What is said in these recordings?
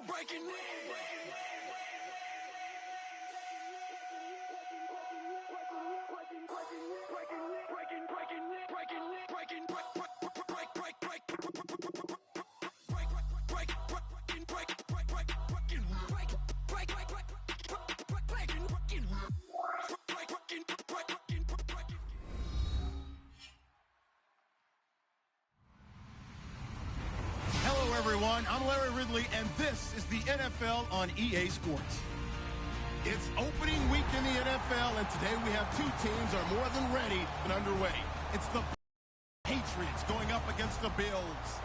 breaking in. Hello, everyone. I'm Larry Ridley, and this is the NFL on EA Sports. It's opening week in the NFL, and today we have two teams are more than ready and underway. It's the Patriots going up against the Bills.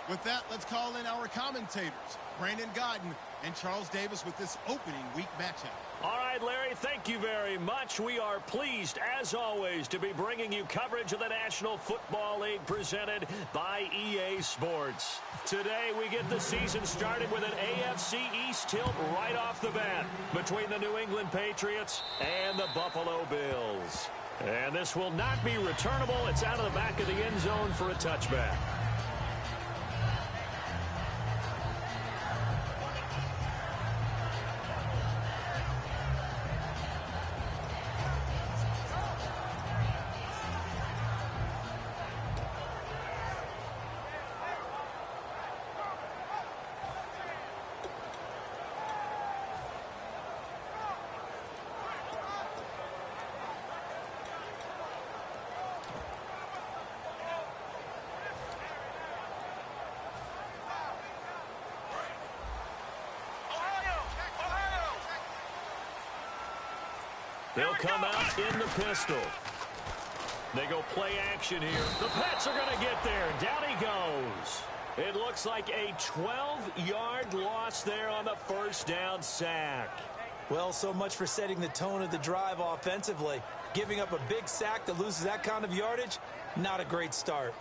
With that, let's call in our commentators, Brandon Godden and Charles Davis, with this opening week matchup. All right, Larry, thank you very much. We are pleased, as always, to be bringing you coverage of the National Football League presented by EA Sports. Today, we get the season started with an AFC East tilt right off the bat between the New England Patriots and the Buffalo Bills. And this will not be returnable. It's out of the back of the end zone for a touchback. They'll come out in the pistol. They go play action here. The Pats are going to get there. Down he goes. It looks like a 12-yard loss there on the first down sack. Well, so much for setting the tone of the drive offensively. Giving up a big sack that loses that kind of yardage, not a great start.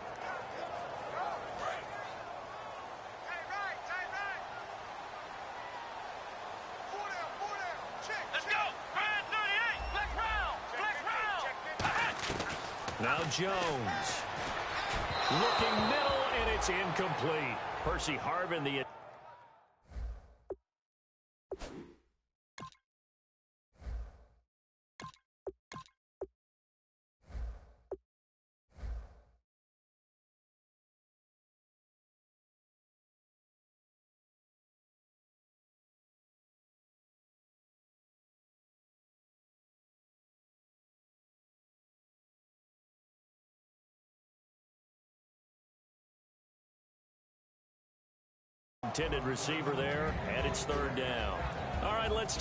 Now Jones. Looking middle, and it's incomplete. Percy Harvin, the... intended receiver there, and it's third down. All right, let's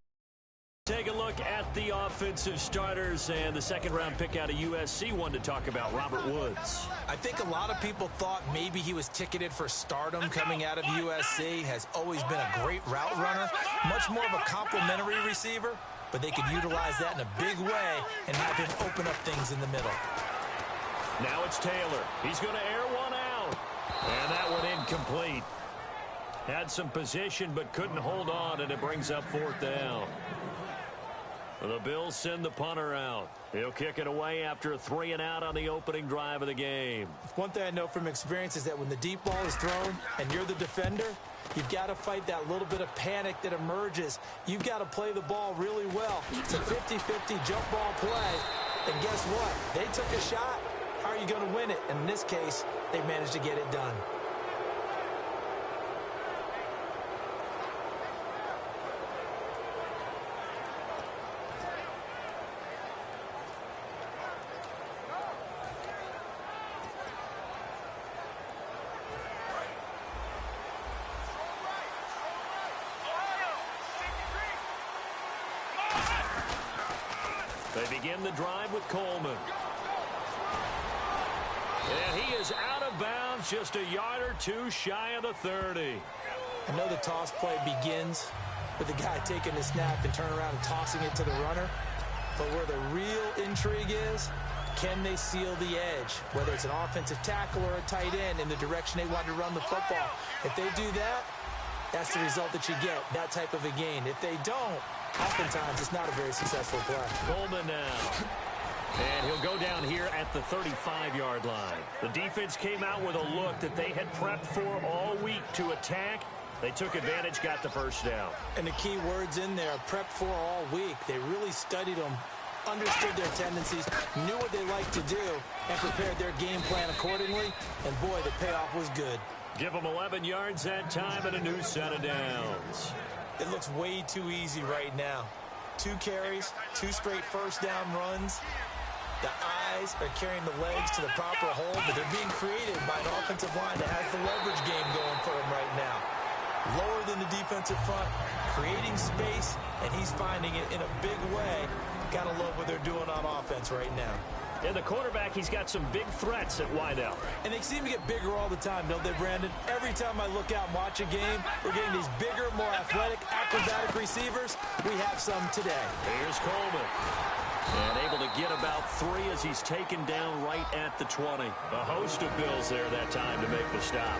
take a look at the offensive starters, and the second-round pick out of USC one to talk about, Robert Woods. I think a lot of people thought maybe he was ticketed for stardom coming out of USC. Has always been a great route runner, much more of a complimentary receiver, but they could utilize that in a big way and have him open up things in the middle. Now it's Taylor. He's going to air one out, and that one incomplete. Had some position but couldn't hold on, and it brings up fourth down. The Bills send the punter out. He'll kick it away after a 3-and-out on the opening drive of the game. One thing I know from experience is that when the deep ball is thrown and you're the defender, you've got to fight that little bit of panic that emerges. You've got to play the ball really well. It's a 50-50 jump ball play. And guess what? They took a shot. How are you going to win it? And in this case, they managed to get it done. They begin the drive with Coleman. And he is out of bounds, just a yard or two shy of the 30. I know the toss play begins with the guy taking the snap and turn around and tossing it to the runner. But where the real intrigue is, can they seal the edge? Whether it's an offensive tackle or a tight end in the direction they want to run the football. If they do that, that's the result that you get, that type of a gain. If they don't, oftentimes it's not a very successful play. Coleman now. And he'll go down here at the 35-yard line. The defense came out with a look that they had prepped for all week to attack. They took advantage, got the first down. And the key words in there, prepped for all week. They really studied them, understood their tendencies, knew what they like to do, and prepared their game plan accordingly. And, boy, the payoff was good. Give them 11 yards that time and a new set of downs. It looks way too easy right now. 2 carries, 2 straight first down runs. The eyes are carrying the legs to the proper hole, but they're being created by an offensive line that has the leverage game going for them right now. Lower than the defensive front, creating space, and he's finding it in a big way. Gotta love what they're doing on offense right now. And the quarterback, he's got some big threats at wideout. And they seem to get bigger all the time, don't they, Brandon? Every time I look out and watch a game, we're getting these bigger, more athletic, acrobatic receivers. We have some today. Here's Coleman. And able to get about 3 as he's taken down right at the 20. A host of Bills there that time to make the stop.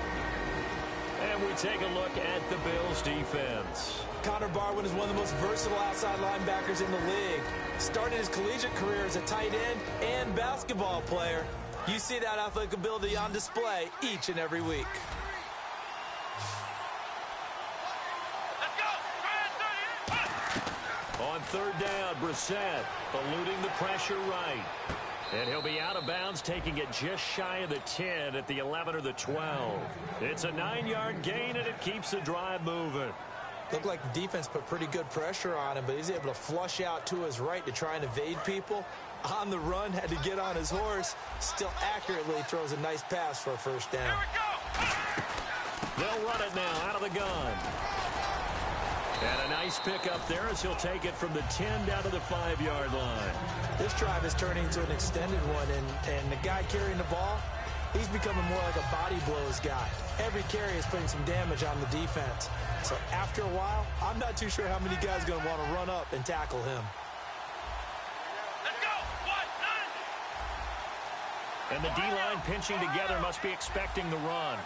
And we take a look at the Bills defense. Connor Barwin is one of the most versatile outside linebackers in the league. Started his collegiate career as a tight end and basketball player. You see that athletic ability on display each and every week. On third down, Brissett eluding the pressure right. And he'll be out of bounds, taking it just shy of the 10 at the 11 or the 12. It's a 9-yard gain, and it keeps the drive moving. Looked like the defense put pretty good pressure on him, but he's able to flush out to his right to try and evade people. On the run, had to get on his horse. Still accurately throws a nice pass for a first down. They'll run it now out of the gun. And a nice pickup there as he'll take it from the 10 down to the 5-yard line. This drive is turning into an extended one, and the guy carrying the ball, he's becoming more like a body blows guy. Every carry is putting some damage on the defense. So after a while, I'm not too sure how many guys are going to want to run up and tackle him. Let's go! And the D-line pinching together must be expecting the run.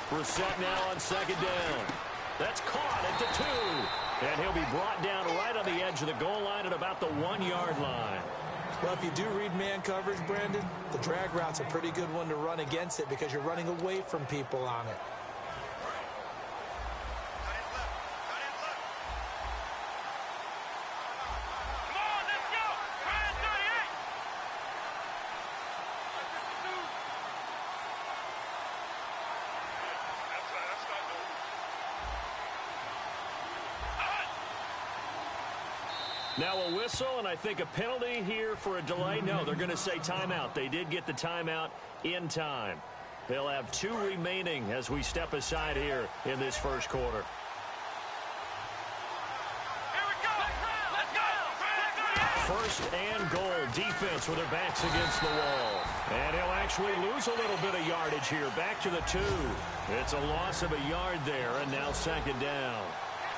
Brissett now on second down. That's caught at the 2. And he'll be brought down right on the edge of the goal line at about the 1-yard line. Well, if you do read man coverage, Brandon, the drag route's a pretty good one to run against it because you're running away from people on it. Now a whistle, and I think a penalty here for a delay. No, they're going to say timeout. They did get the timeout in time. They'll have 2 remaining as we step aside here in this first quarter. Here we go. Let's go. First and goal. Defense with their backs against the wall. And he'll actually lose a little bit of yardage here. Back to the 2. It's a loss of a yard there, and now second down.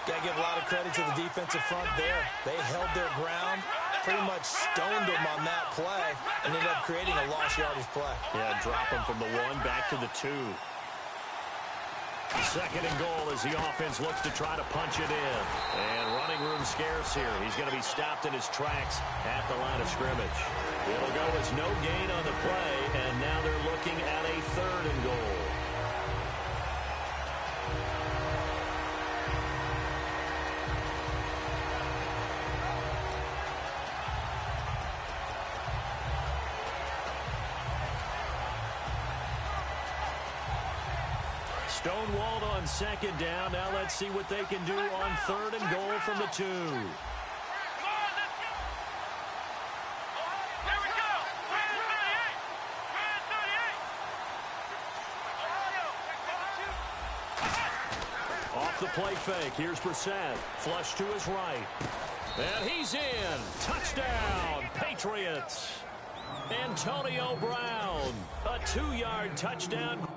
Got to give a lot of credit to the defensive front there. They held their ground, pretty much stoned them on that play, and ended up creating a lost yardage play. Yeah, drop them from the 1 back to the 2. Second and goal as the offense looks to try to punch it in. And running room scarce here. He's going to be stopped in his tracks at the line of scrimmage. It'll go as no gain on the play, and now they're looking at a third and goal. Stonewalled on second down. Now let's see what they can do on third and goal from the 2. Here we go. 38. Off the play fake. Here's Brissett. Flush to his right. And he's in. Touchdown, Patriots. Antonio Brown. A 2-yard touchdown.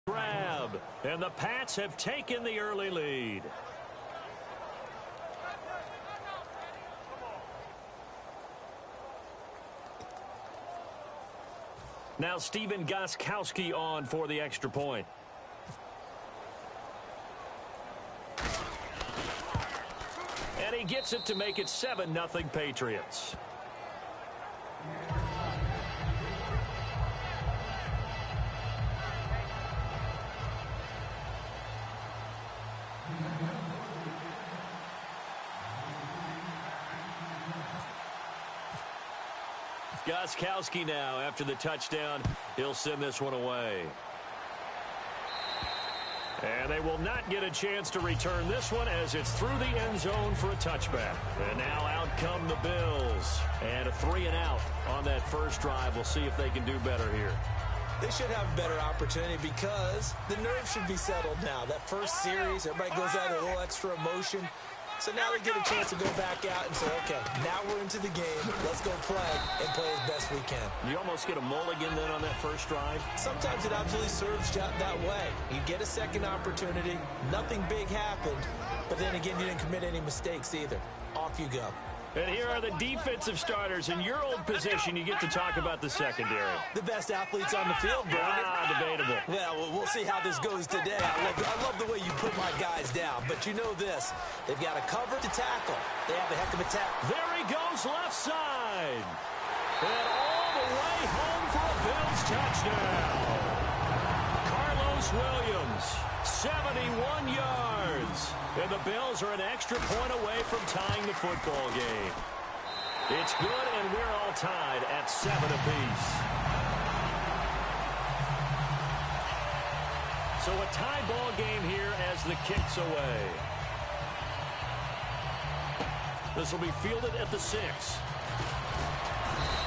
grab, and the Pats have taken the early lead. Now Steven Gostkowski on for the extra point. And he gets it to make it 7-0 Patriots. Gostkowski now, after the touchdown, he'll send this one away. And they will not get a chance to return this one as it's through the end zone for a touchback. And now out come the Bills. And a 3-and-out on that first drive. We'll see if they can do better here. They should have a better opportunity because the nerves should be settled now. That first series, everybody goes out with a little extra emotion. So now they get a chance to go back out and say, okay, now we're into the game. Let's go play and play as best we can. You almost get a mulligan then on that first drive? Sometimes it absolutely serves that way. You get a second opportunity. Nothing big happened. But then again, you didn't commit any mistakes either. Off you go. And here are the defensive starters. In your old position, you get to talk about the secondary. The best athletes on the field, Brandon. Debatable. Well, we'll see how this goes today. I love the way you put my guys down. But you know this. They've got a cover to tackle. They have a heck of a tackle. There he goes left side. And all the way home for a Bills touchdown. Carlos Williams, 71 yards. And the Bills are an extra point away from tying the football game. It's good, and we're all tied at 7 apiece. So a tie ball game here as the kick's away. This will be fielded at the 6.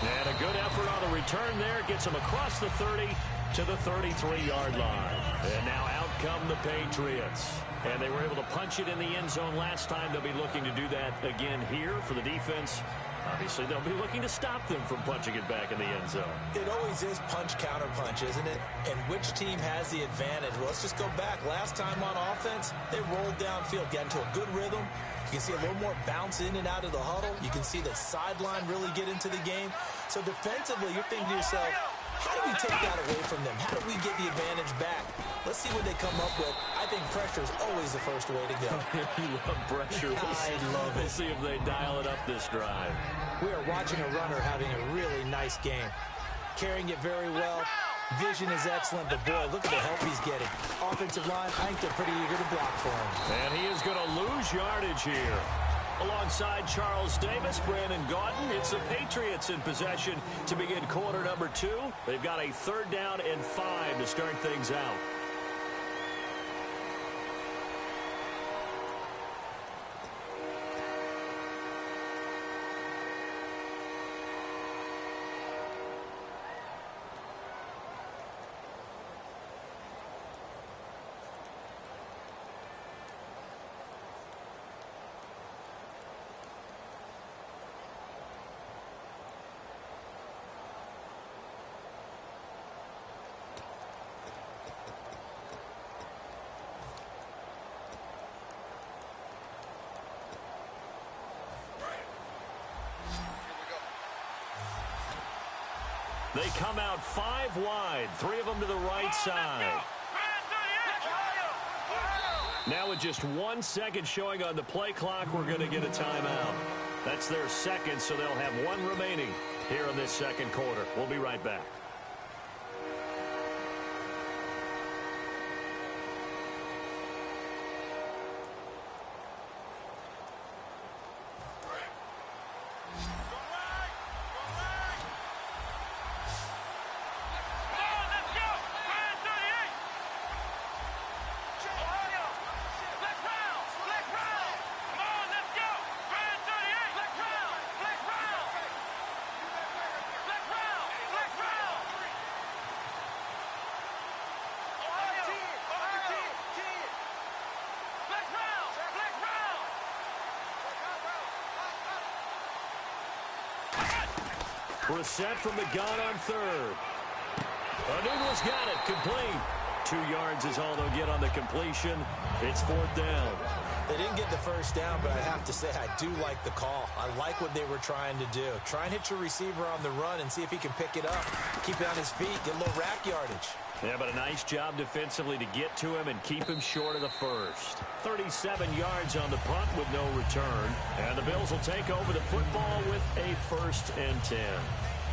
And a good effort on the return there. Gets him across the 30 to the 33-yard line. And now out come the Patriots. And they were able to punch it in the end zone last time. They'll be looking to do that again here for the defense. Obviously, they'll be looking to stop them from punching it back in the end zone. It always is punch, counter punch, isn't it? And which team has the advantage? Well, let's just go back. Last time on offense, they rolled downfield, got into a good rhythm. You can see a little more bounce in and out of the huddle. You can see the sideline really get into the game. So defensively, you're thinking to yourself, how do we take that away from them? How do we get the advantage back? Let's see what they come up with. I think pressure is always the first way to go. You love pressure. I love it. We'll see if they dial it up this drive. We are watching a runner having a really nice game. Carrying it very well. Vision is excellent, but boy, look at the help he's getting. Offensive line, I think they're pretty eager to block for him. And he is going to lose yardage here. Alongside Charles Davis, Brandon Gaudin, it's the Patriots in possession to begin quarter number 2. They've got a 3rd down and 5 to start things out. They come out 5 wide, 3 of them to the right side. Now with just 1 second showing on the play clock, we're going to get a timeout. That's their second, so they'll have 1 remaining here in this second quarter. We'll be right back. Brissett from the gun on 3rd. Anunwa's got it, complete. 2 yards is all they'll get on the completion. It's 4th down. They didn't get the first down, but I have to say I do like the call. I like what they were trying to do. Try and hit your receiver on the run and see if he can pick it up, keep it on his feet, get a little rack yardage. Yeah, but a nice job defensively to get to him and keep him short of the first. 37 yards on the punt with no return. And the Bills will take over the football with a 1st and 10.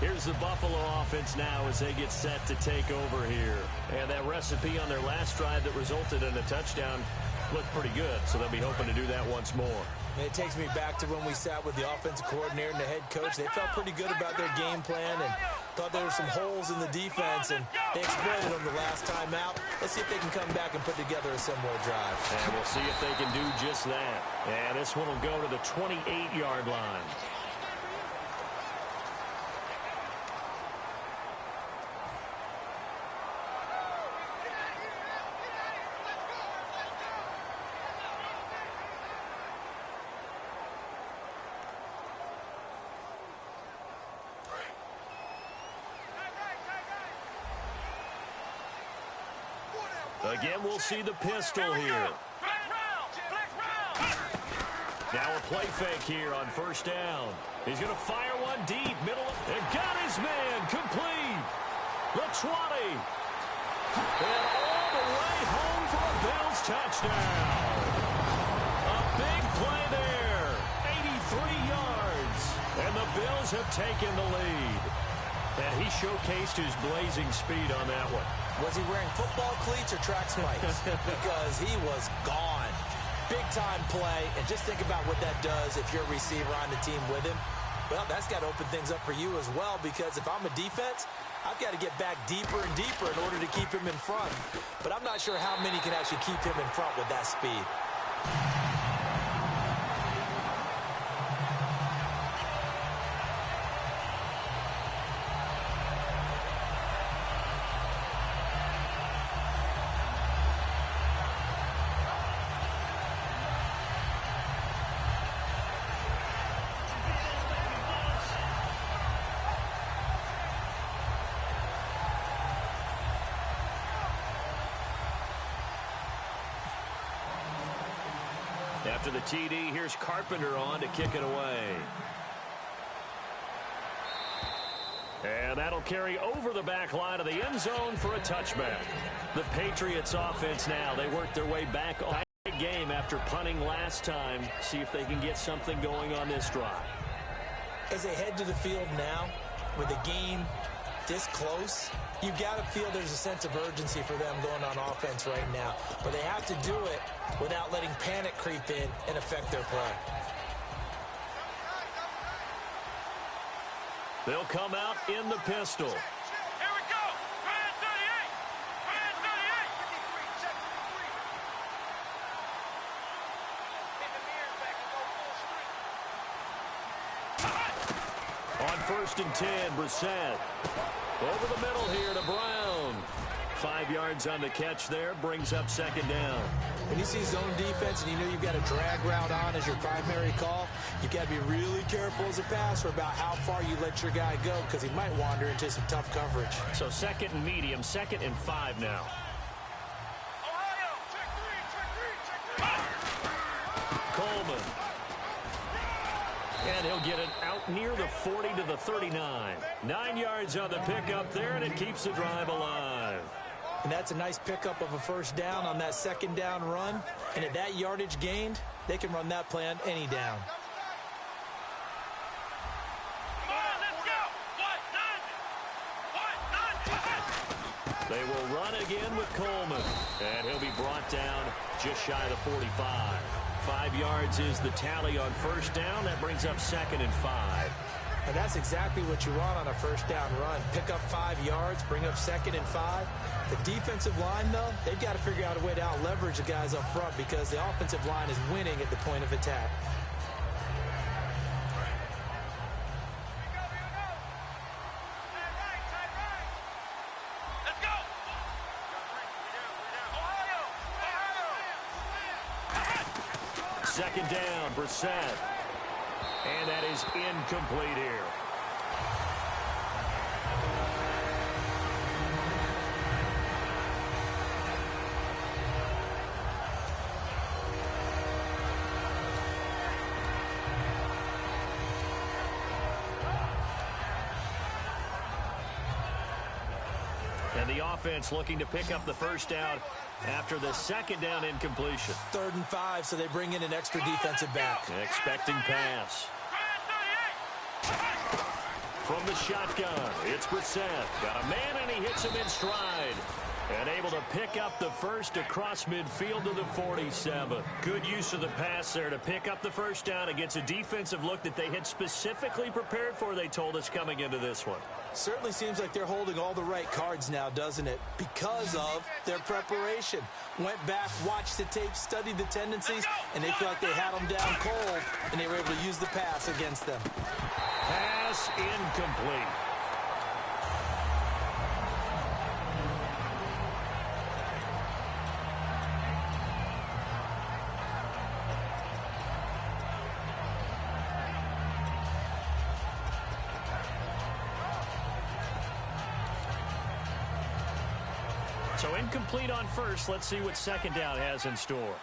Here's the Buffalo offense now as they get set to take over here. And that recipe on their last drive that resulted in a touchdown looked pretty good, so they'll be hoping to do that once more. And it takes me back to when we sat with the offensive coordinator and the head coach. They felt pretty good about their game plan and thought there were some holes in the defense, and they exploited them the last time out. Let's see if they can come back and put together a similar drive. And we'll see if they can do just that. And this one will go to the 28-yard line. Again, we'll see the pistol here. Now a play fake here on 1st down. He's going to fire one deep, middle, and got his man complete. The 20. And all the way home for a Bills touchdown. A big play there. 83 yards. And the Bills have taken the lead. And he showcased his blazing speed on that one. Was he wearing football cleats or track spikes? Because he was gone. Big-time play, and just think about what that does if you're a receiver on the team with him. Well, that's got to open things up for you as well, because if I'm a defense, I've got to get back deeper and deeper in order to keep him in front. But I'm not sure how many can actually keep him in front with that speed. After the TD, here's Carpenter on to kick it away. And that'll carry over the back line of the end zone for a touchback. The Patriots offense now, they work their way back on the game after punting last time. See if they can get something going on this drive. As they head to the field now, with the game this close, you got to feel there's a sense of urgency for them going on offense right now. But they have to do it without letting panic creep in and affect their play. They'll come out in the pistol. Here we go. Brand 38. Brand 38. On 1st and 10, Brissett. Over the middle here to Brown. 5 yards on the catch there, brings up 2nd down. When you see zone defense and you know you've got a drag route on as your primary call, you've got to be really careful as a passer about how far you let your guy go, because he might wander into some tough coverage. So 2nd and medium, 2nd and 5 now. Ohio, check 3. Coleman. And he'll get it out near the 40 to the 39. 9 yards on the pickup there, and it keeps the drive alive. And that's a nice pickup of a 1st down on that 2nd down run. And at that yardage gained, they can run that play on any down. Come on, let's go. They will run again with Coleman. And he'll be brought down just shy of the 45. 5 yards is the tally on 1st down. That brings up 2nd and 5. And that's exactly what you want on a 1st down run. Pick up 5 yards, bring up 2nd and 5. The defensive line, though, they've got to figure out a way to out-leverage the guys up front, because the offensive line is winning at the point of attack. Let's go. Ohio. 2nd down, Brissett. And that is incomplete here. And the offense looking to pick up the first down after the second down incompletion. 3rd and 5, so they bring in an extra defensive back. Expecting pass. From the shotgun, it's Brissett. Got a man, and he hits him in stride. And able to pick up the first across midfield to the 47. Good use of the pass there to pick up the first down against a defensive look that they had specifically prepared for, they told us, coming into this one. Certainly seems like they're holding all the right cards now, doesn't it? Because of their preparation. Went back, watched the tape, studied the tendencies, and they feel like they had them down cold, and they were able to use the pass against them. Pass incomplete. So incomplete on first. Let's see what second down has in store. Let's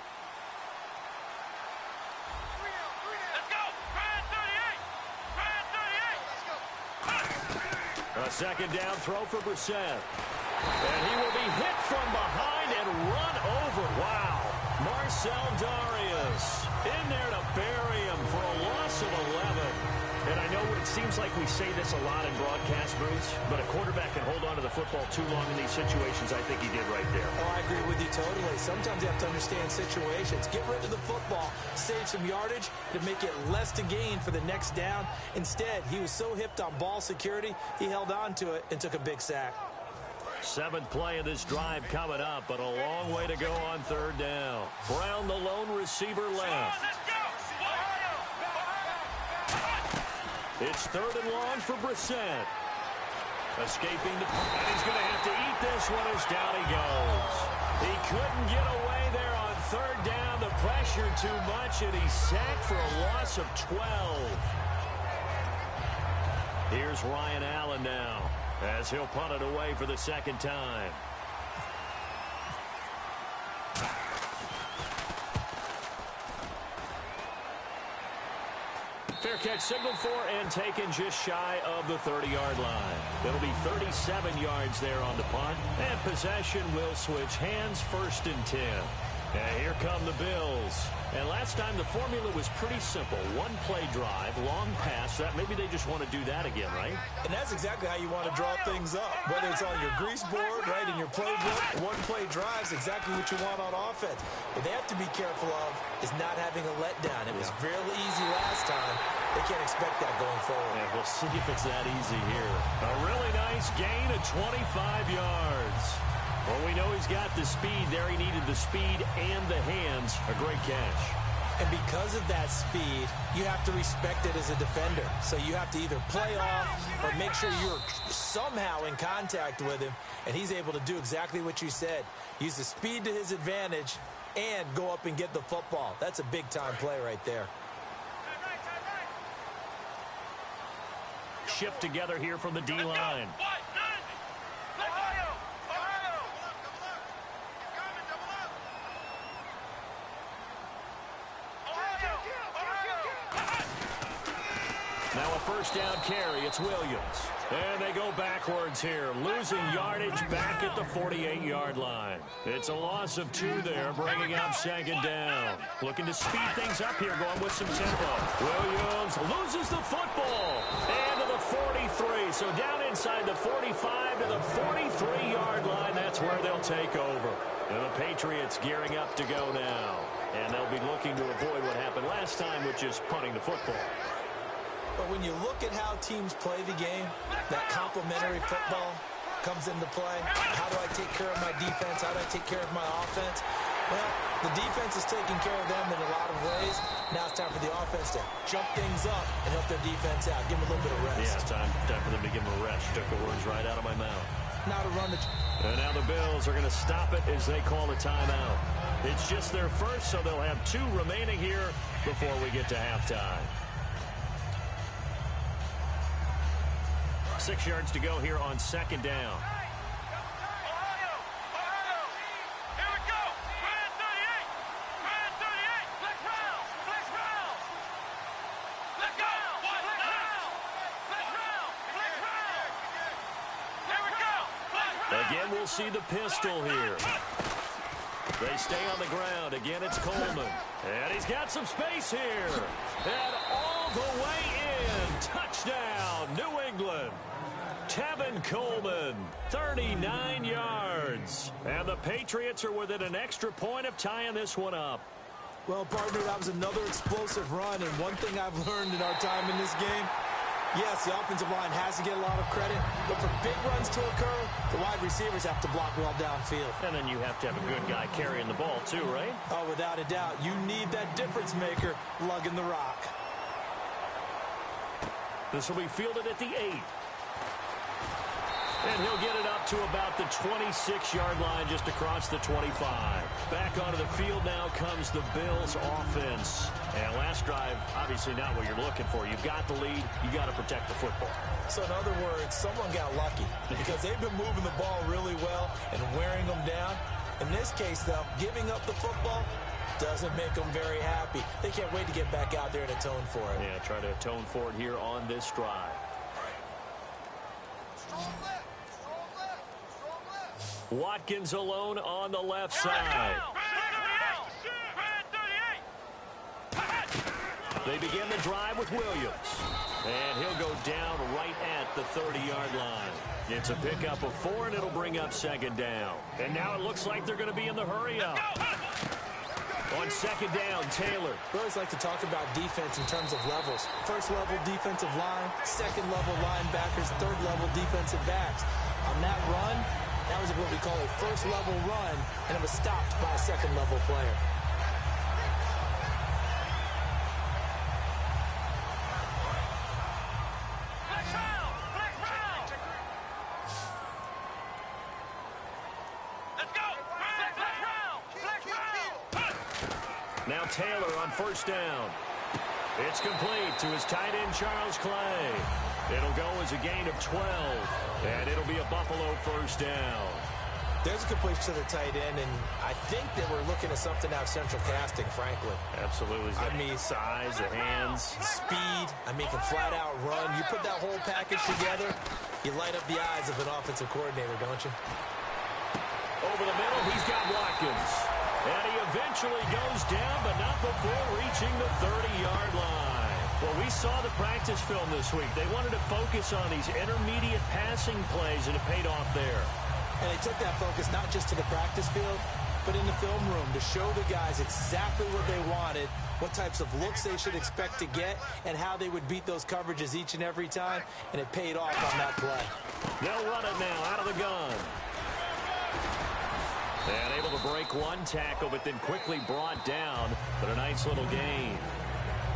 go. Try 38. Try 38. Let's go. A second down throw for Brissett. And he will be hit from behind and run over. Wow. Marcel Darius in there to bury him for a loss of 11. And I know it seems like we say this a lot in broadcast booths, but a quarterback can hold on to the football too long in these situations. I think he did right there. Oh, I agree with you totally. Sometimes you have to understand situations. Get rid of the football, save some yardage to make it less to gain for the next down. Instead, he was so hipped on ball security, he held on to it and took a big sack. 7th play of this drive coming up, but a long way to go on 3rd down. Brown, the lone receiver, left. Let's go. It's 3rd and long for Brissett. Escaping the punt, and he's going to have to eat this one as down he goes. He couldn't get away there on 3rd down. The pressure too much, and he's sacked for a loss of 12. Here's Ryan Allen now, as he'll punt it away for the 2nd time. Fair catch signaled for and taken just shy of the 30-yard line. It'll be 37 yards there on the punt. And possession will switch hands, 1st and 10. And here come the Bills. And last time the formula was pretty simple. 1-play drive, long pass. That maybe they just want to do that again, right? And that's exactly how you want to draw things up. Whether it's on your grease board, right, in your playbook, 1-play drive is exactly what you want on offense. What they have to be careful of is not having a letdown. It was real easy last time. They can't expect that going forward. And we'll see if it's that easy here. A really nice gain of 25 yards. Well, we know he's got the speed there. He needed the speed and the hands. A great catch. And because of that speed, you have to respect it as a defender. So you have to either play off or make sure you're somehow in contact with him. And he's able to do exactly what you said. Use the speed to his advantage and go up and get the football. That's a big-time play right there. Shift together here from the D-line. Now a 1st down carry. It's Williams. And they go backwards here, losing yardage back at the 48-yard line. It's a loss of 2 there, bringing up 2nd down. Looking to speed things up here, going with some tempo. Williams loses the football. And to the 43. So down inside the 45 to the 43-yard line. That's where they'll take over. And the Patriots gearing up to go now. And they'll be looking to avoid what happened last time, which is punting the football. But when you look at how teams play the game, that complementary football comes into play. How do I take care of my defense? How do I take care of my offense? Well, the defense is taking care of them in a lot of ways. Now it's time for the offense to jump things up and help their defense out. Give them a little bit of rest. Yeah, it's time for them to give them a rest. Took the words right out of my mouth. Now to run the... And now the Bills are going to stop it as they call a timeout. It's just their first, so they'll have 2 remaining here before we get to halftime. 6 yards to go here on 2nd down. Again, we'll see the pistol here. They stay on the ground. Again, it's Coleman. And he's got some space here. And all the way in. Touchdown, New England. Tevin Coleman, 39 yards. And the Patriots are within an extra point of tying this one up. Well, partner, that was another explosive run. And one thing I've learned in our time in this game, yes, the offensive line has to get a lot of credit, but for big runs to occur, the wide receivers have to block well downfield. And then you have to have a good guy carrying the ball too, right? Oh, without a doubt. You need that difference maker lugging the rock. This will be fielded at the 8. And he'll get it up to about the 26-yard line, just across the 25. Back onto the field now comes the Bills offense. And last drive, obviously not what you're looking for. You've got the lead. You got to protect the football. So in other words, someone got lucky because they've been moving the ball really well and wearing them down. In this case, though, giving up the football doesn't make them very happy. They can't wait to get back out there and atone for it. Yeah, try to atone for it here on this drive. Watkins alone on the left side. They begin the drive with Williams. And he'll go down right at the 30-yard line. It's a pickup of 4, and it'll bring up second down. And now it looks like they're going to be in the hurry-up. On second down, Taylor. We always like to talk about defense in terms of levels. First-level defensive line, second-level linebackers, third-level defensive backs. On that run, that was what we call a first-level run, and it was stopped by a second-level player. Now Taylor on first down. It's complete to his tight end, Charles Clay. It'll go as a gain of 12, and it'll be a Buffalo first down. There's a completion to the tight end, and I think that we're looking at something out of central casting, frankly. Absolutely. I mean, size, the hands. Speed. I mean, can flat out run. You put that whole package together, you light up the eyes of an offensive coordinator, don't you? Over the middle, he's got Watkins. And he eventually goes down, but not before reaching the 30-yard line. Well, we saw the practice film this week. They wanted to focus on these intermediate passing plays, and it paid off there. And they took that focus not just to the practice field, but in the film room to show the guys exactly what they wanted, what types of looks they should expect to get, and how they would beat those coverages each and every time, and it paid off on that play. They'll run it now out of the gun. And able to break one tackle, but then quickly brought down, but a nice little gain.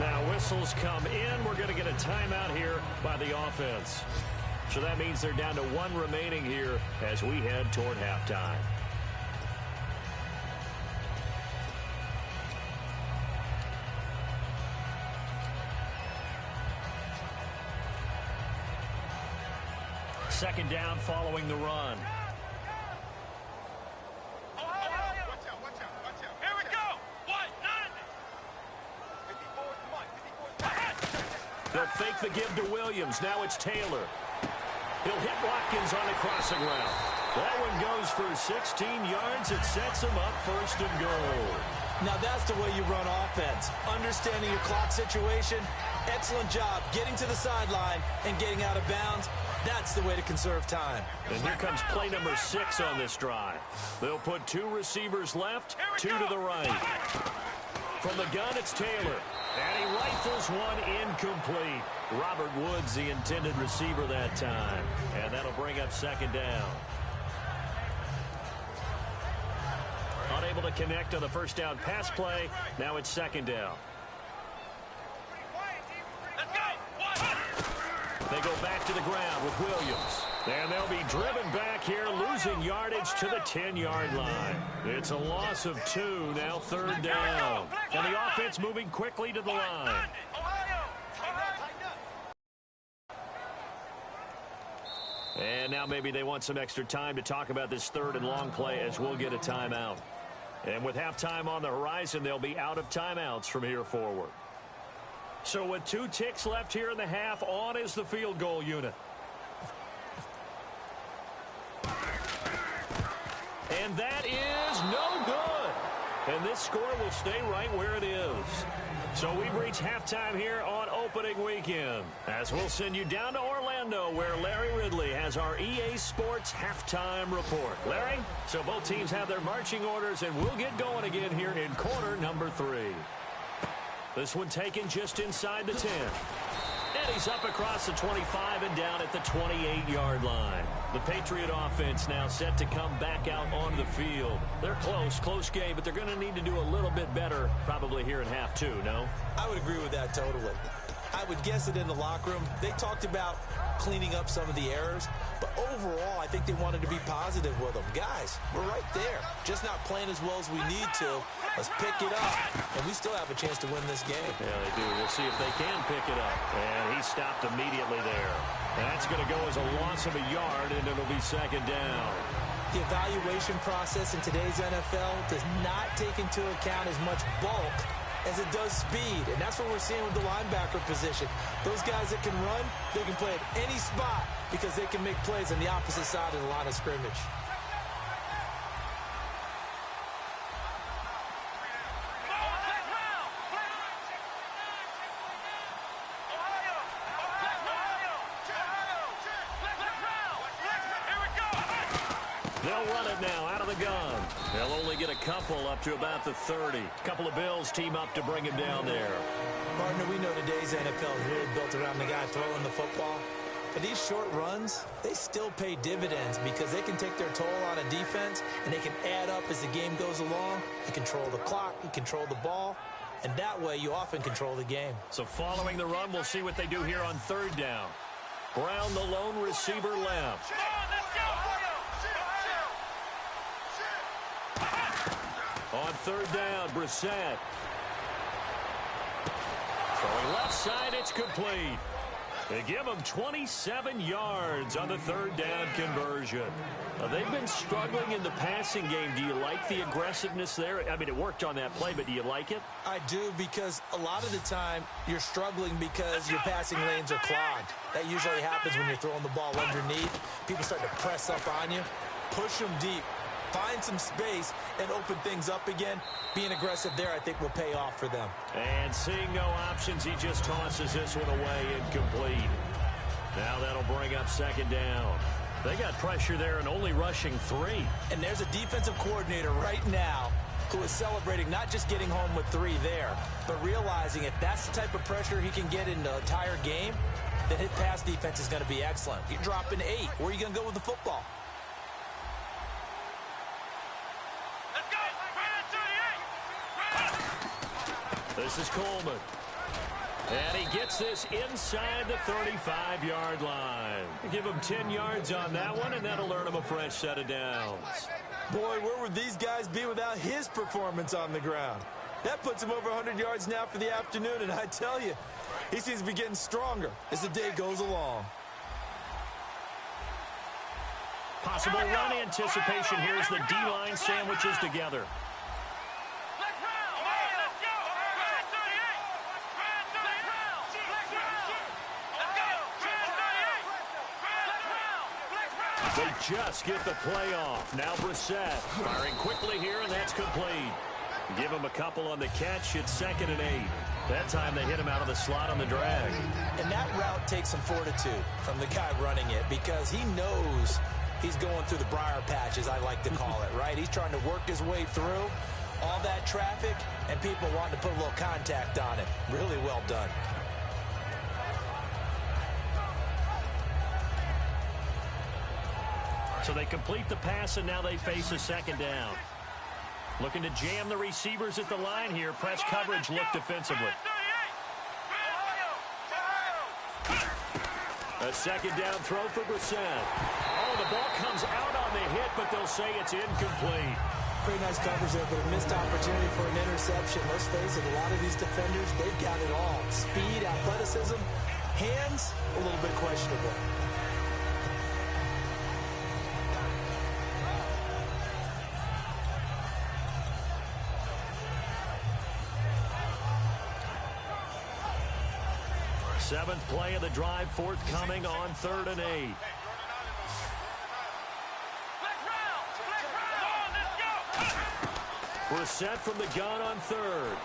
Now whistles come in. We're going to get a timeout here by the offense. So that means they're down to 1 remaining here as we head toward halftime. Second down following the run. They'll fake the give to Williams. Now it's Taylor. He'll hit Watkins on the crossing route. That one goes for 16 yards. It sets him up first and goal. Now that's the way you run offense. Understanding your clock situation. Excellent job getting to the sideline and getting out of bounds. That's the way to conserve time. And here comes play number 6 on this drive. They'll put 2 receivers left, 2 to the right. From the gun, it's Taylor. And he rifles one incomplete. Robert Woods, the intended receiver that time. And that'll bring up second down. Unable to connect on the first down pass play. Now it's second down. They go back to the ground with Williams. And they'll be driven back here, losing yardage to the 10-yard line. It's a loss of 2, now third down. And the offense moving quickly to the line. And now maybe they want some extra time to talk about this third and long play as we'll get a timeout. And with halftime on the horizon, they'll be out of timeouts from here forward. So with 2 ticks left here in the half, on is the field goal unit. And that is no good. And this score will stay right where it is. So we've reached halftime here on opening weekend, as we'll send you down to Orlando, where Larry Ridley has our EA Sports halftime report. Larry, so both teams have their marching orders, and we'll get going again here in quarter number 3. This one taken just inside the 10. And he's up across the 25 and down at the 28-yard line. The Patriot offense now set to come back out onto the field. They're close game, but they're going to need to do a little bit better probably here in half 2, no? I would agree with that totally. I would guess that in the locker room, they talked about cleaning up some of the errors, but overall, I think they wanted to be positive with them. Guys, we're right there. Just not playing as well as we need to. Let's pick it up, and we still have a chance to win this game. Yeah, they do. We'll see if they can pick it up. And he stopped immediately there. That's going to go as a loss of a yard, and it'll be second down. The evaluation process in today's NFL does not take into account as much bulk as it does speed, and that's what we're seeing with the linebacker position. Those guys that can run, they can play at any spot because they can make plays on the opposite side of the line of scrimmage. They'll run it now out of the gun. They'll only get a couple up to about the 30. A couple of Bills team up to bring him down there. Partner, we know today's NFL is really built around the guy throwing the football. But these short runs, they still pay dividends because they can take their toll on a defense and they can add up as the game goes along. You control the clock, you control the ball, and that way you often control the game. So following the run, we'll see what they do here on third down. Brown, the lone receiver, left. On third down, Brissett. Throwing left side, it's complete. They give him 27 yards on the third down conversion. They've been struggling in the passing game. Do you like the aggressiveness there? I mean, it worked on that play, but do you like it? I do, because a lot of the time you're struggling because your passing lanes are clogged. That usually happens when you're throwing the ball underneath. People start to press up on you, push them deep, find some space, and open things up again. Being aggressive there, I think, will pay off for them. And seeing no options, he just tosses this one away, incomplete. Now that'll bring up second down. They got pressure there and only rushing 3. And there's a defensive coordinator right now who is celebrating not just getting home with 3 there, but realizing if that's the type of pressure he can get in the entire game, then his pass defense is going to be excellent. You're dropping 8. Where are you going to go with the football? This is Coleman. And he gets this inside the 35-yard line. Give him 10 yards on that one, and that'll earn him a fresh set of downs. Boy, where would these guys be without his performance on the ground? That puts him over 100 yards now for the afternoon, and I tell you, he seems to be getting stronger as the day goes along. Possible run anticipation here as the D-line sandwiches together. They just get the play off. Now Brissett firing quickly here, and that's complete. Give him a couple on the catch. It's 2nd and 8. That time they hit him out of the slot on the drag. And that route takes some fortitude from the guy running it, because he knows he's going through the briar patch, as I like to call it, right? He's trying to work his way through all that traffic and people wanting to put a little contact on it. Really well done. So they complete the pass, and now they face a second down. Looking to jam the receivers at the line here. Press coverage look defensively. A second down throw for Brissett. Oh, the ball comes out on the hit, but they'll say it's incomplete. Pretty nice coverage there, but a missed opportunity for an interception. Let's face it, a lot of these defenders, they've got it all. Speed, athleticism, hands, a little bit questionable. Seventh play of the drive, forthcoming on 3rd and 8. We're set from the gun on third.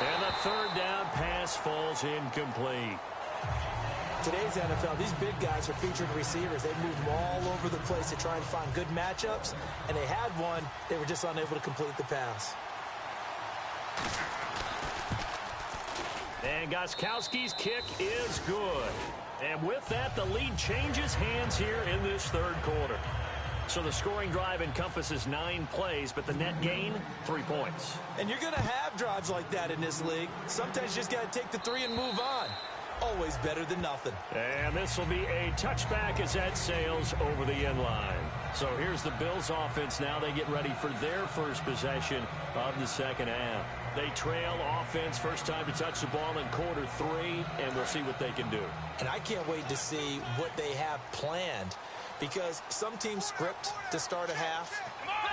And the third down pass falls incomplete. Today's NFL, these big guys are featured receivers. They move them all over the place to try and find good matchups, and they had one. They were just unable to complete the pass. And Gostkowski's kick is good. And with that, the lead changes hands here in this third quarter. So the scoring drive encompasses 9 plays, but the net gain, 3 points. And you're going to have drives like that in this league. Sometimes you just got to take the 3 and move on. Always better than nothing. And this will be a touchback as that sails over the end line. So here's the Bills offense now. They get ready for their first possession of the second half. They trail offense, first time to touch the ball in quarter 3, and we'll see what they can do. And I can't wait to see what they have planned, because some teams script to start a half.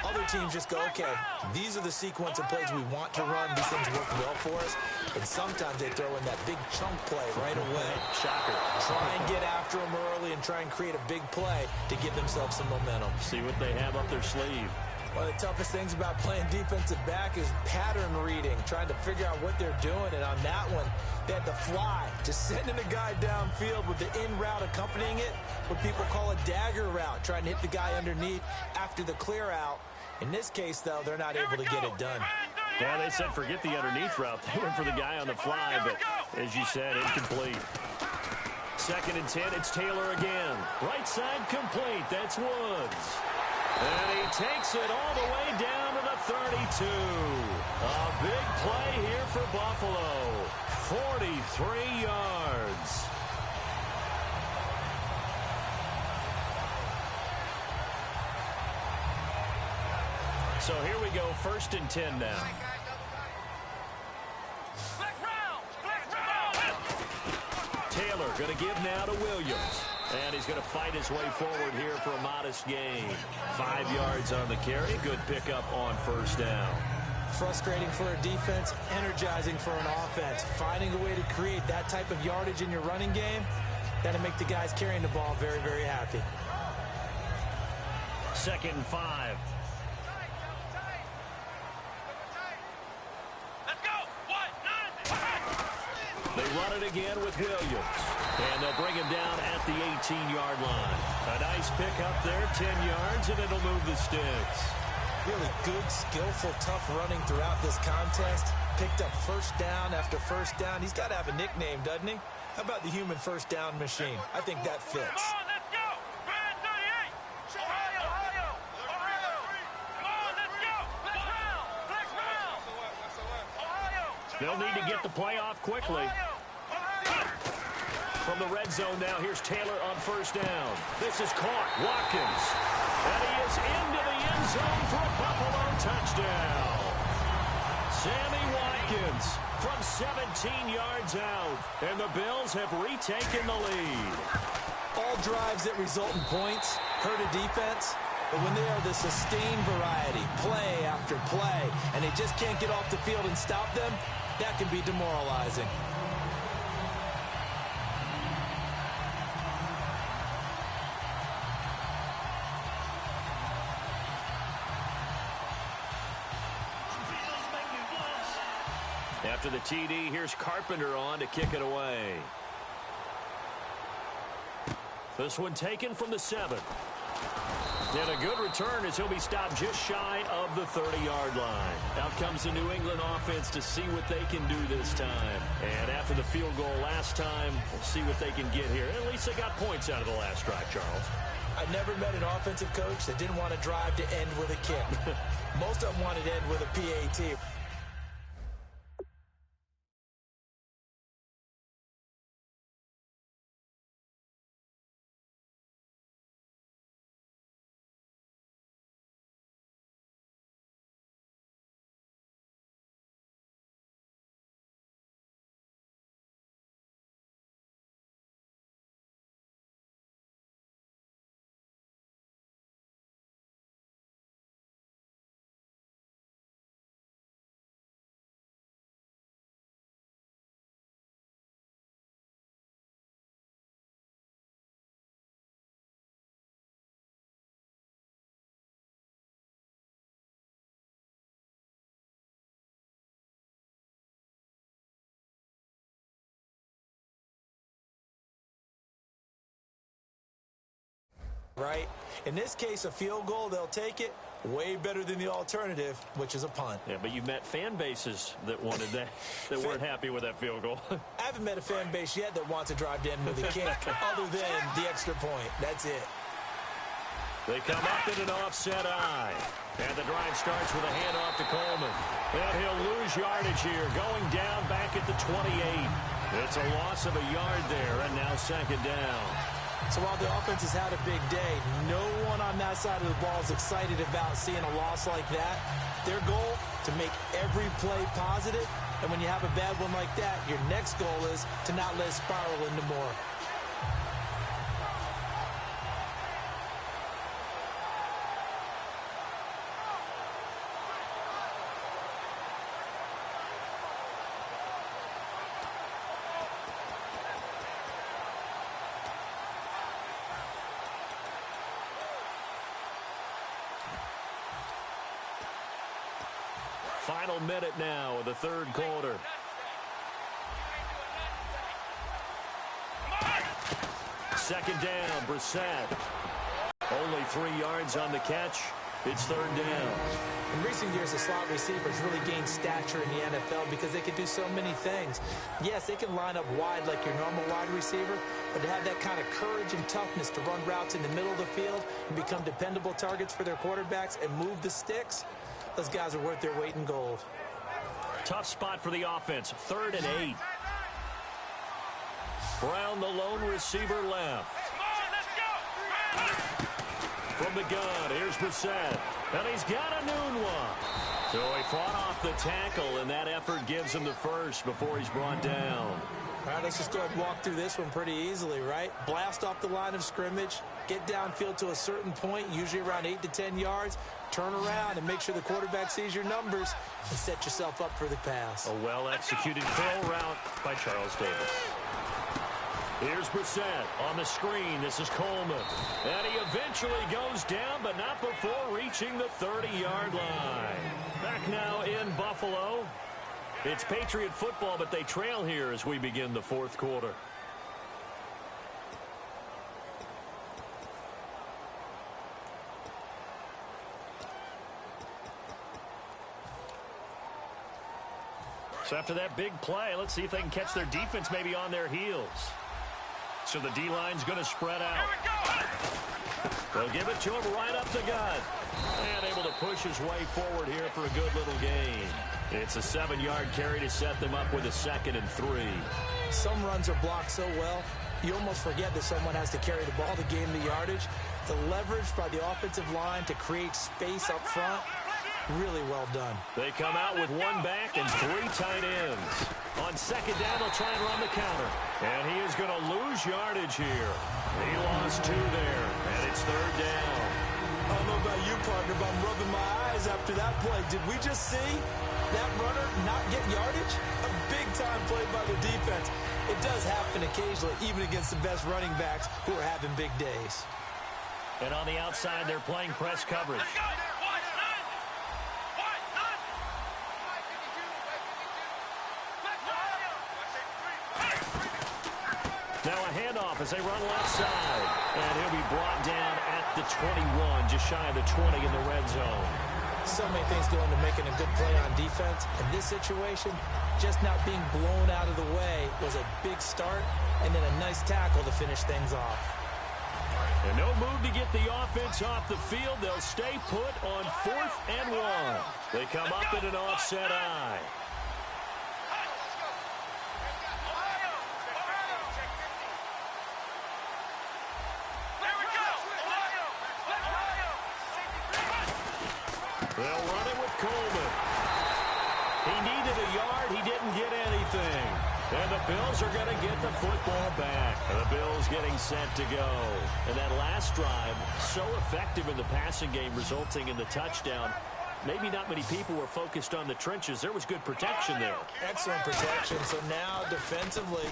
Other teams just go, okay, these are the sequence of plays we want to run. These things work well for us. And sometimes they throw in that big chunk play right away. Shocker. Try and get after them early and try and create a big play to give themselves some momentum. See what they have up their sleeve. One of the toughest things about playing defensive back is pattern reading, trying to figure out what they're doing. And on that one, they had the fly, just sending a guy downfield with the in route accompanying it, what people call a dagger route, trying to hit the guy underneath after the clear out. In this case, though, they're not able to get it done. Yeah, they said forget the underneath route. They went for the guy on the fly, but as you said, incomplete. 2nd and 10, it's Taylor again. Right side complete. That's Woods. And he takes it all the way down to the 32. A big play here for Buffalo. 43 yards. So here we go, 1st and 10 now. Taylor going to give now to Williams. And he's going to fight his way forward here for a modest gain. 5 yards on the carry. Good pickup on 1st down. Frustrating for a defense, energizing for an offense. Finding a way to create that type of yardage in your running game, that'll make the guys carrying the ball very, very happy. 2nd and 5. They run it again with Williams. And they'll bring him down at the 18-yard line. A nice pickup there, 10 yards, and it'll move the sticks. Really good, skillful, tough running throughout this contest. Picked up 1st down after 1st down. He's got to have a nickname, doesn't he? How about the human 1st down machine? I think that fits. They'll need to get the play off quickly. From the red zone now, here's Taylor on 1st down. This is caught. Watkins. And he is into the end zone for a Buffalo touchdown. Sammy Watkins from 17 yards out. And the Bills have retaken the lead. All drives that result in points hurt a defense. But when they are the sustained variety, play after play, and they just can't get off the field and stop them, that can be demoralizing. After the TD, here's Carpenter on to kick it away. This one taken from the 7. And a good return as he'll be stopped just shy of the 30-yard line. Out comes the New England offense to see what they can do this time. And after the field goal last time, we'll see what they can get here. At least they got points out of the last drive, Charles. I never met an offensive coach that didn't want to drive to end with a kick. Most of them wanted to end with a PAT. right? In this case, a field goal, they'll take it. Way better than the alternative, which is a punt. Yeah, but you've met fan bases that wanted that, that weren't happy with that field goal. I haven't met a fan base yet that wants to drive to end with a kick other than the extra point. That's it. They come up in an offset eye. And the drive starts with a handoff to Coleman. And he'll lose yardage here, going down back at the 28. It's a loss of a yard there, and now second down. So while the offense has had a big day, no one on that side of the ball is excited about seeing a loss like that. Their goal, to make every play positive. And when you have a bad one like that, your next goal is to not let it spiral into more. Final minute now of the third quarter. Second down, Brissett. Only 3 yards on the catch. It's third down. In recent years, the slot receivers really gained stature in the NFL because they can do so many things. Yes, they can line up wide like your normal wide receiver, but to have that kind of courage and toughness to run routes in the middle of the field and become dependable targets for their quarterbacks and move the sticks, those guys are worth their weight in gold. Tough spot for the offense. 3rd and 8. Brown, the lone receiver, left. From the gun, here's Brissett. And he's got a noon one. So he fought off the tackle, and that effort gives him the first before he's brought down. All right, let's just go ahead and walk through this one pretty easily, right? Blast off the line of scrimmage, get downfield to a certain point, usually around 8 to 10 yards, turn around and make sure the quarterback sees your numbers and set yourself up for the pass. A well-executed curl route by Charles Davis. Here's Brissett on the screen. This is Coleman. And he eventually goes down, but not before reaching the 30-yard line. Back now in Buffalo. It's Patriot football, but they trail here as we begin the fourth quarter. So after that big play, let's see if they can catch their defense maybe on their heels. So the D-line's going to spread out. They'll give it to him right up the gut. And able to push his way forward here for a good little gain. It's a 7-yard carry to set them up with a 2nd and 3. Some runs are blocked so well, you almost forget that someone has to carry the ball to gain the yardage. The leverage by the offensive line to create space up front, really well done. They come out with 1 back and 3 tight ends. On second down, they'll try and run the counter. And he is going to lose yardage here. He lost 2 there, and it's third down. I don't know about you, partner, but I'm rubbing my eyes after that play. Did we just see that runner not get yardage? A big-time play by the defense. It does happen occasionally, even against the best running backs who are having big days. And on the outside, they're playing press coverage. Now a handoff as they run left side. And he'll be brought down at the 21, just shy of the 20 in the red zone. So many things go into making a good play on defense. In this situation, just not being blown out of the way was a big start, and then a nice tackle to finish things off. And no move to get the offense off the field. They'll stay put on 4th and 1. They come up in an offset eye. They'll run it with Coleman. He needed a yard. He didn't get anything. And the Bills are going to get the football back. And the Bills getting set to go. And that last drive, so effective in the passing game, resulting in the touchdown. Maybe not many people were focused on the trenches. There was good protection there. Excellent protection. So now defensively,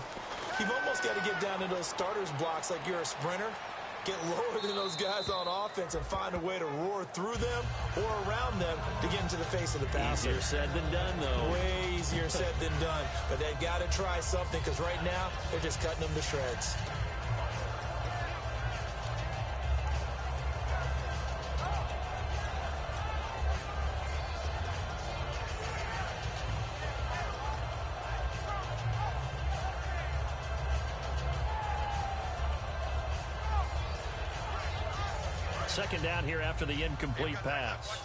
you've almost got to get down to those starters blocks like you're a sprinter. Get lower than those guys on offense and find a way to roar through them or around them to get into the face of the passer. Easier said than done, though. Way easier said than done. But they've got to try something because right now they're just cutting them to shreds. Second down here after the incomplete pass.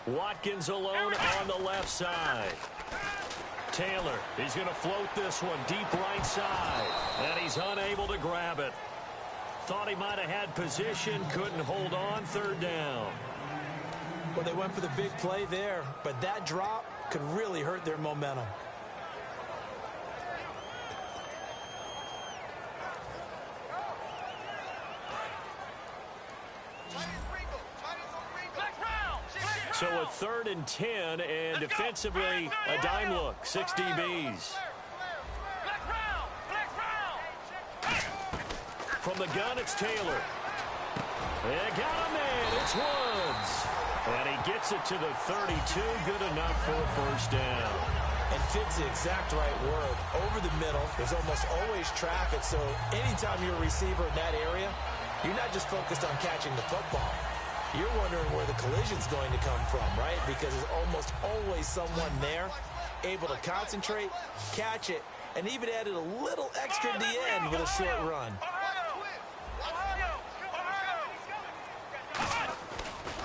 Watkins alone on the left side. Taylor, he's going to float this one deep right side. And he's unable to grab it. Thought he might have had position, couldn't hold on. Third down. Well, they went for the big play there, but that drop could really hurt their momentum. So a 3rd and 10, and defensively a dime look. 6 DBs. From the gun, it's Taylor. They got a man. It's Woods. And he gets it to the 32. Good enough for a first down. And fit's the exact right word. Over the middle, there's almost always traffic. So anytime you're a receiver in that area, you're not just focused on catching the football. You're wondering where the collision's going to come from, right? Because there's almost always someone there able to concentrate, catch it, and even added a little extra at the end with a short run.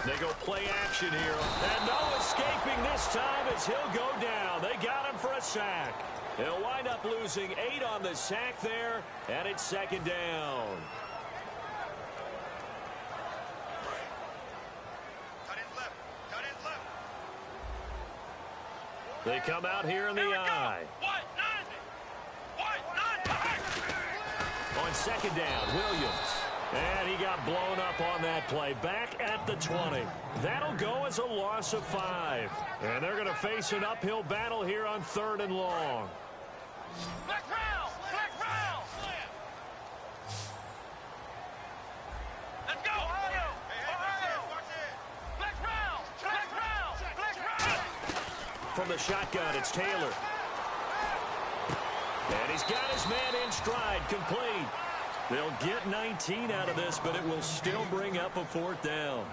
They go play action here. And no escaping this time as he'll go down. They got him for a sack. They'll wind up losing 8 on the sack there, and it's second down. They come out here in the eye. On second down, Williams. And he got blown up on that play. Back at the 20. That'll go as a loss of 5. And they're going to face an uphill battle here on 3rd and long. Black round! Black round! Let's go! Black round! Black round! Black round! From the shotgun, it's Taylor. And he's got his man in stride, complete. They'll get 19 out of this, but it will still bring up a 4th down.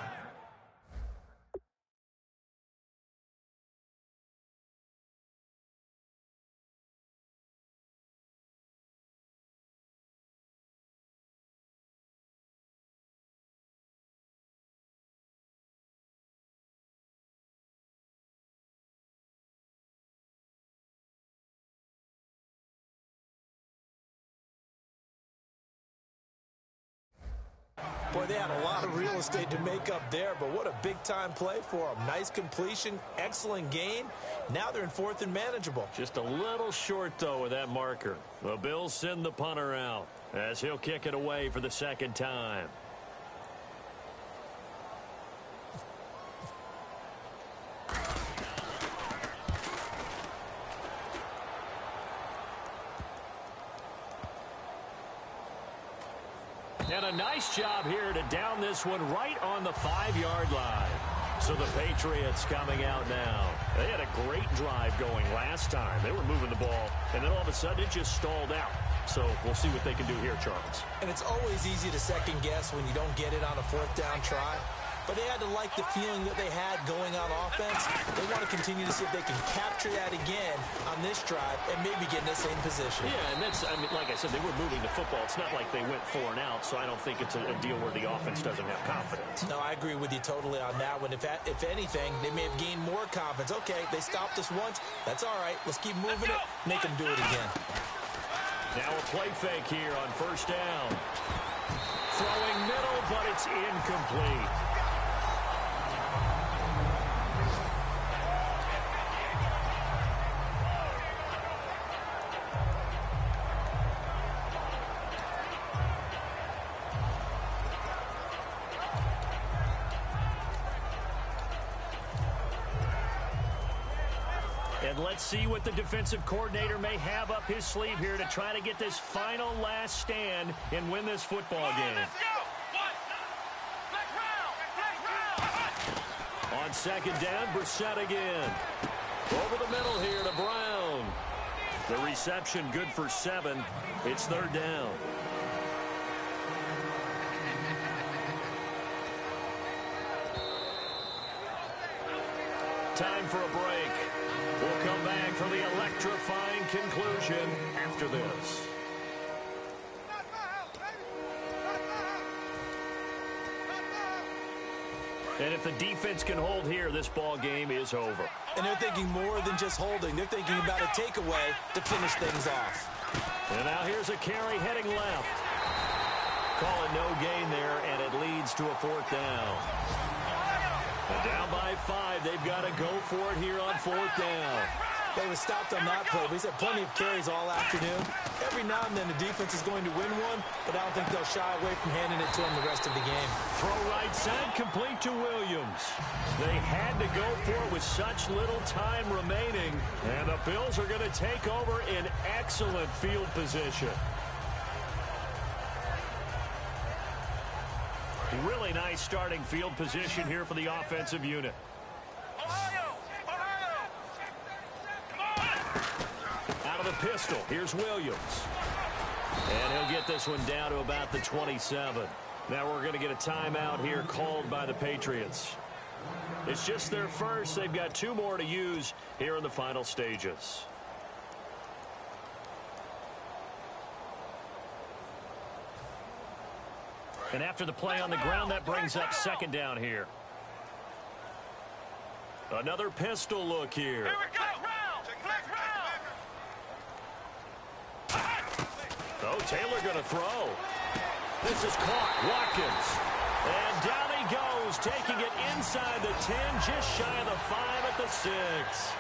Boy, they had a lot of real estate to make up there, but what a big-time play for them. Nice completion, excellent gain. Now they're in 4th and manageable. Just a little short, though, with that marker. The Bills send the punter out as he'll kick it away for the 2nd time. And a nice job here to down this one right on the 5-yard line. So the Patriots coming out now. They had a great drive going last time. They were moving the ball, and then all of a sudden it just stalled out. So we'll see what they can do here, Charles. And it's always easy to second guess when you don't get it on a 4th down try. But they had to like the feeling that they had going on offense. They want to continue to see if they can capture that again on this drive and maybe get in the same position. Yeah, and that's, I mean, like I said, they were moving the football. It's not like they went 4 and out, so I don't think it's a deal where the offense doesn't have confidence. No, I agree with you totally on that one. If anything, they may have gained more confidence. Okay, they stopped us once. That's all right. Let's keep moving it. Make them do it again. Now a play fake here on 1st down. Throwing middle, but it's incomplete. And let's see what the defensive coordinator may have up his sleeve here to try to get this final last stand and win this football game. Let's go! Black round! On 2nd down, Brissett again. Over the middle here to Brown. The reception good for 7. It's 3rd down. Time for a break. We'll come back for the electrifying conclusion after this. And if the defense can hold here, this ball game is over. And they're thinking more than just holding. They're thinking about a takeaway to finish things off. And now here's a carry heading left. Call it no gain there, and it leads to a 4th down. And down by 5. They've got to go for it here on 4th down. They were stopped on that play. We've had plenty of carries all afternoon. Every now and then the defense is going to win one, but I don't think they'll shy away from handing it to them the rest of the game. Throw right side, complete to Williams. They had to go for it with such little time remaining, and the Bills are going to take over in excellent field position. Really nice starting field position here for the offensive unit. Out of the pistol, here's Williams. And he'll get this one down to about the 27. Now we're going to get a timeout here called by the Patriots. It's just their first. They've got 2 more to use here in the final stages. And after the play on the ground, that brings up 2nd down here. Another pistol look here. Here we go. Oh, Taylor going to throw. This is caught. Watkins. And down he goes, taking it inside the 10, just shy of the 5 at the 6.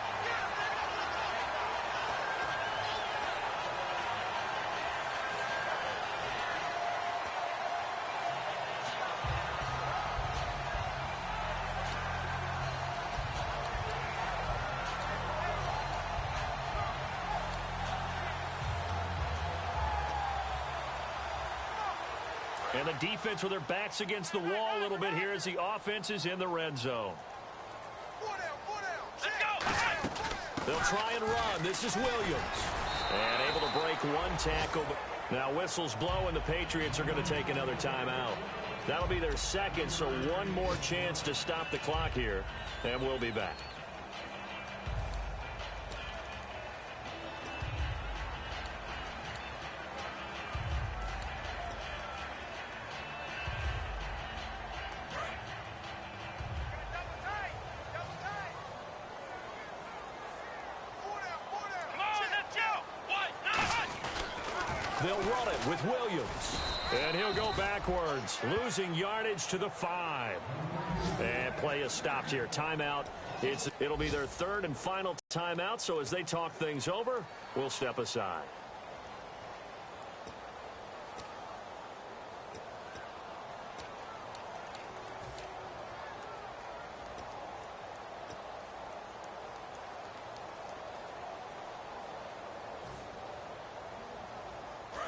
And the defense with their backs against the wall a little bit here as the offense is in the red zone. They'll try and run. This is Williams. And able to break 1 tackle. Now whistles blow and the Patriots are going to take another timeout. That'll be their 2nd, so 1 more chance to stop the clock here. And we'll be back. They'll run it with Williams. And he'll go backwards, losing yardage to the 5. And play is stopped here. Timeout. It'll be their 3rd and final timeout, so as they talk things over, we'll step aside.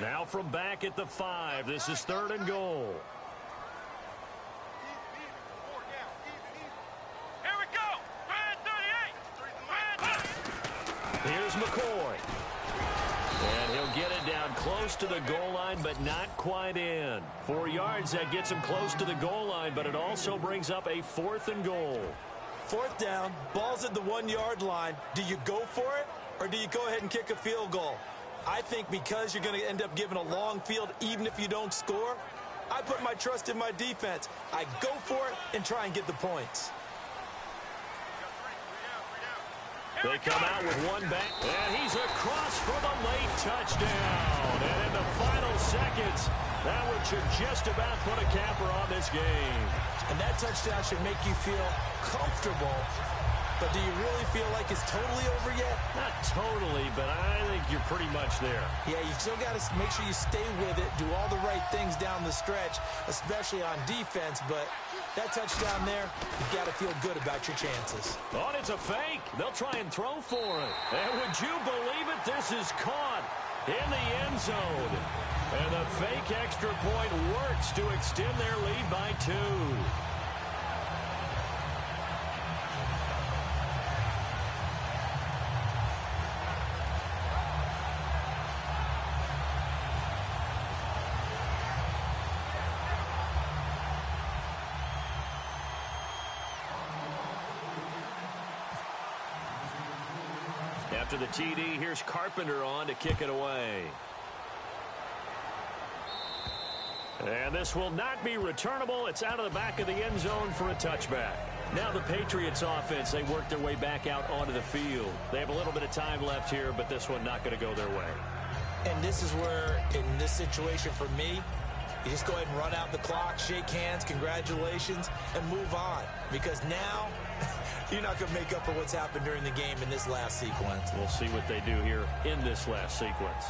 Now from back at the 5, this is 3rd and goal. Here we go. Red 38. Here's McCoy. And he'll get it down close to the goal line, but not quite in. 4 yards, that gets him close to the goal line, but it also brings up a 4th and goal. 4th down, ball's at the 1-yard line. Do you go for it, or do you go ahead and kick a field goal? I think because you're going to end up giving a long field even if you don't score, I put my trust in my defense. I go for it and try and get the points. They come out with 1 back, and he's across for the late touchdown. And in the final seconds, that one should just about put a capper on this game. And that touchdown should make you feel comfortable. But do you really feel like it's totally over yet? Not totally, but I think you're pretty much there. Yeah, you still got to make sure you stay with it, do all the right things down the stretch, especially on defense. But that touchdown there, you've got to feel good about your chances. Oh, and it's a fake. They'll try and throw for it. And would you believe it? This is caught in the end zone. And the fake extra point works to extend their lead by 2. After the TD, here's Carpenter on to kick it away. And this will not be returnable. It's out of the back of the end zone for a touchback. Now the Patriots offense, they work their way back out onto the field. They have a little bit of time left here, but this one not going to go their way. And this is where, in this situation for me, you just go ahead and run out the clock, shake hands, congratulations, and move on. Because now, you're not going to make up for what's happened during the game in this last sequence. We'll see what they do here in this last sequence.